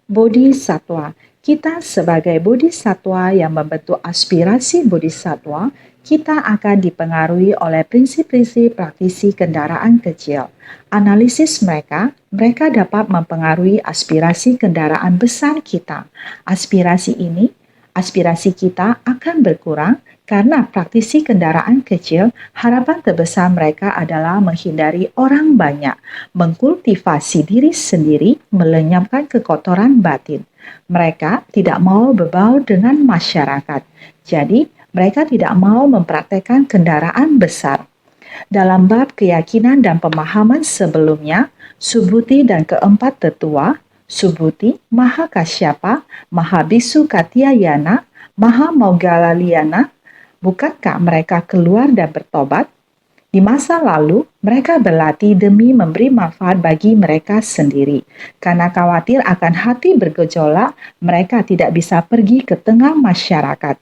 Bodhisatwa. Kita sebagai bodhisatwa yang membentuk aspirasi bodhisatwa, kita akan dipengaruhi oleh prinsip-prinsip praktisi kendaraan kecil. Analisis mereka dapat mempengaruhi aspirasi kendaraan besar kita. Aspirasi kita akan berkurang Karena praktisi kendaraan kecil, harapan terbesar mereka adalah menghindari orang banyak, mengkultivasi diri sendiri, melenyapkan kekotoran batin. Mereka tidak mau berbaur dengan masyarakat. Jadi, mereka tidak mau mempraktekkan kendaraan besar. Dalam bab keyakinan dan pemahaman sebelumnya, Subhuti dan keempat tetua, Subhuti, Mahakasyapa, Mahabisu Katyayana, Mahamaugalaliana, bukankah mereka keluar dan bertobat? Di masa lalu, mereka berlatih demi memberi manfaat bagi mereka sendiri. Karena khawatir akan hati bergejolak, mereka tidak bisa pergi ke tengah masyarakat.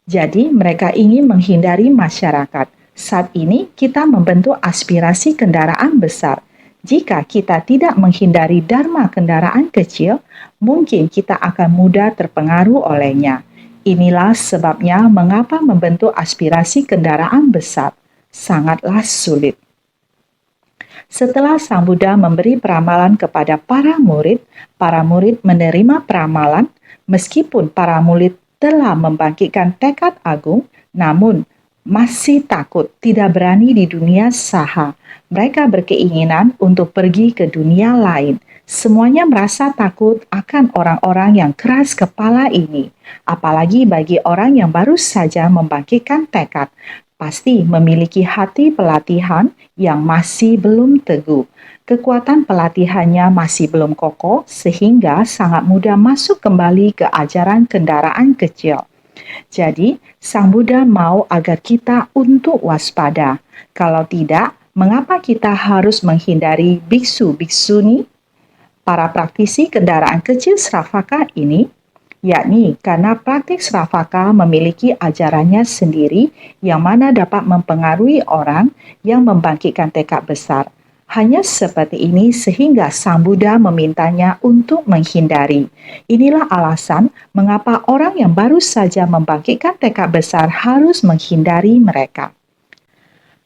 Jadi, mereka ingin menghindari masyarakat. Saat ini, kita membentuk aspirasi kendaraan besar. Jika kita tidak menghindari dharma kendaraan kecil, mungkin kita akan mudah terpengaruh olehnya. Inilah sebabnya mengapa membentuk aspirasi kendaraan besar sangatlah sulit. Setelah Sang Buddha memberi peramalan kepada para murid menerima peramalan meskipun para murid telah membangkitkan tekad agung, namun masih takut, tidak berani di dunia saha. Mereka berkeinginan untuk pergi ke dunia lain. Semuanya merasa takut akan orang-orang yang keras kepala ini. Apalagi bagi orang yang baru saja membangkitkan tekad, pasti memiliki hati pelatihan yang masih belum teguh. Kekuatan pelatihannya masih belum kokoh sehingga sangat mudah masuk kembali ke ajaran kendaraan kecil. Jadi, Sang Buddha mau agar kita untuk waspada. Kalau tidak, mengapa kita harus menghindari biksu-biksuni? Para praktisi kendaraan kecil Sravaka ini, yakni karena praktik Sravaka memiliki ajarannya sendiri yang mana dapat mempengaruhi orang yang membangkitkan tekad besar. Hanya seperti ini sehingga Sang Buddha memintanya untuk menghindari. Inilah alasan mengapa orang yang baru saja membangkitkan tekad besar harus menghindari mereka.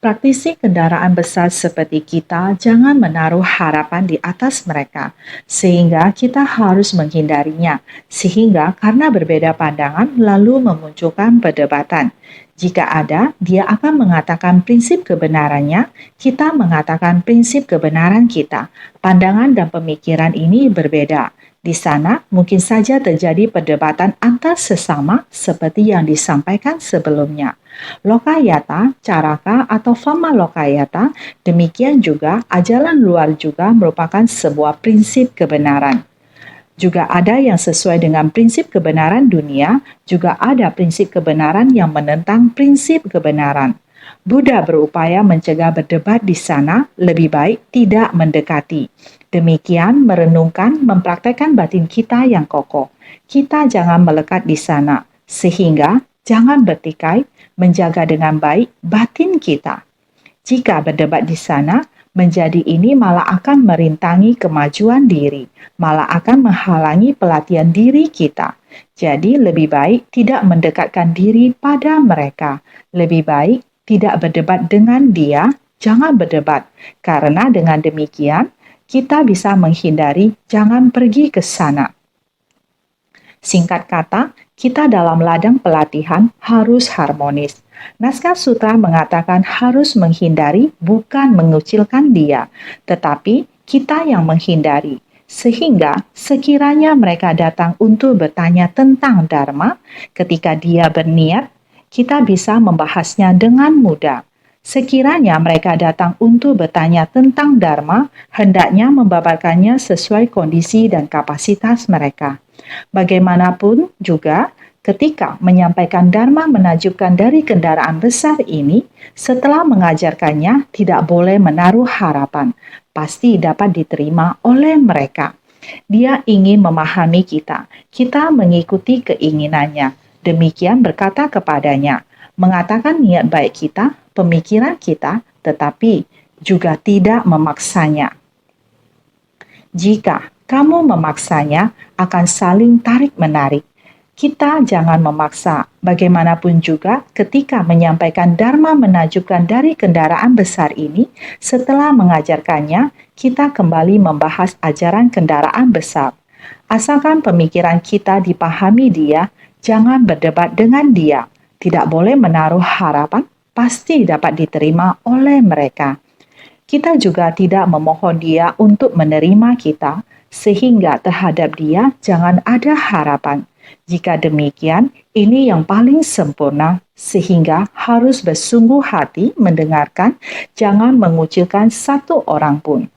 Praktisi kendaraan besar seperti kita jangan menaruh harapan di atas mereka, sehingga kita harus menghindarinya, sehingga karena berbeda pandangan lalu memunculkan perdebatan. Jika ada, dia akan mengatakan prinsip kebenarannya, kita mengatakan prinsip kebenaran kita. Pandangan dan pemikiran ini berbeda. Di sana mungkin saja terjadi perdebatan antar sesama seperti yang disampaikan sebelumnya. Lokayata, Caraka, atau Fama Lokayata, demikian juga ajaran luar juga merupakan sebuah prinsip kebenaran. Juga ada yang sesuai dengan prinsip kebenaran dunia, juga ada prinsip kebenaran yang menentang prinsip kebenaran. Buddha berupaya mencegah berdebat di sana, lebih baik tidak mendekati. Demikian merenungkan, mempraktekkan batin kita yang kokoh. Kita jangan melekat di sana, sehingga jangan bertikai, menjaga dengan baik batin kita. Jika berdebat di sana, menjadi ini malah akan merintangi kemajuan diri, malah akan menghalangi pelatihan diri kita. Jadi lebih baik tidak mendekatkan diri pada mereka. Lebih baik tidak berdebat dengan dia, jangan berdebat. Karena dengan demikian, kita bisa menghindari jangan pergi ke sana. Singkat kata, kita dalam ladang pelatihan harus harmonis. Naskah sutra mengatakan harus menghindari bukan mengucilkan dia, tetapi kita yang menghindari. Sehingga sekiranya mereka datang untuk bertanya tentang Dharma, ketika dia berniat, kita bisa membahasnya dengan mudah. Sekiranya mereka datang untuk bertanya tentang Dharma, hendaknya membabarkannya sesuai kondisi dan kapasitas mereka. Bagaimanapun juga, ketika menyampaikan Dharma menakjubkan dari kendaraan besar ini, setelah mengajarkannya tidak boleh menaruh harapan, pasti dapat diterima oleh mereka. Dia ingin memahami kita mengikuti keinginannya. Demikian berkata kepadanya, mengatakan niat baik kita, pemikiran kita, tetapi juga tidak memaksanya. Jika kamu memaksanya, akan saling tarik-menarik. Kita jangan memaksa. Bagaimanapun juga, ketika menyampaikan Dharma menakjubkan dari kendaraan besar ini, setelah mengajarkannya, kita kembali membahas ajaran kendaraan besar. Asalkan pemikiran kita dipahami dia, jangan berdebat dengan dia. Tidak boleh menaruh harapan pasti dapat diterima oleh mereka. Kita juga tidak memohon dia untuk menerima kita, sehingga terhadap dia jangan ada harapan. Jika demikian, ini yang paling sempurna, sehingga harus bersungguh hati mendengarkan, jangan mengucilkan satu orang pun.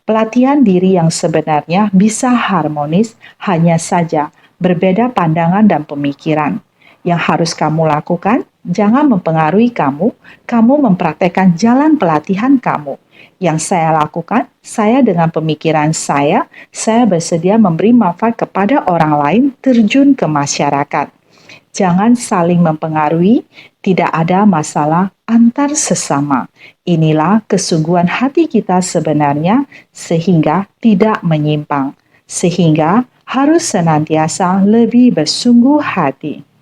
Pelatihan diri yang sebenarnya bisa harmonis, hanya saja berbeda pandangan dan pemikiran. Yang harus kamu lakukan, jangan mempengaruhi kamu mempraktekkan jalan pelatihan kamu. Yang saya lakukan, saya dengan pemikiran saya bersedia memberi manfaat kepada orang lain terjun ke masyarakat. Jangan saling mempengaruhi, tidak ada masalah antar sesama. Inilah kesungguhan hati kita sebenarnya sehingga tidak menyimpang. Sehingga harus senantiasa lebih bersungguh hati.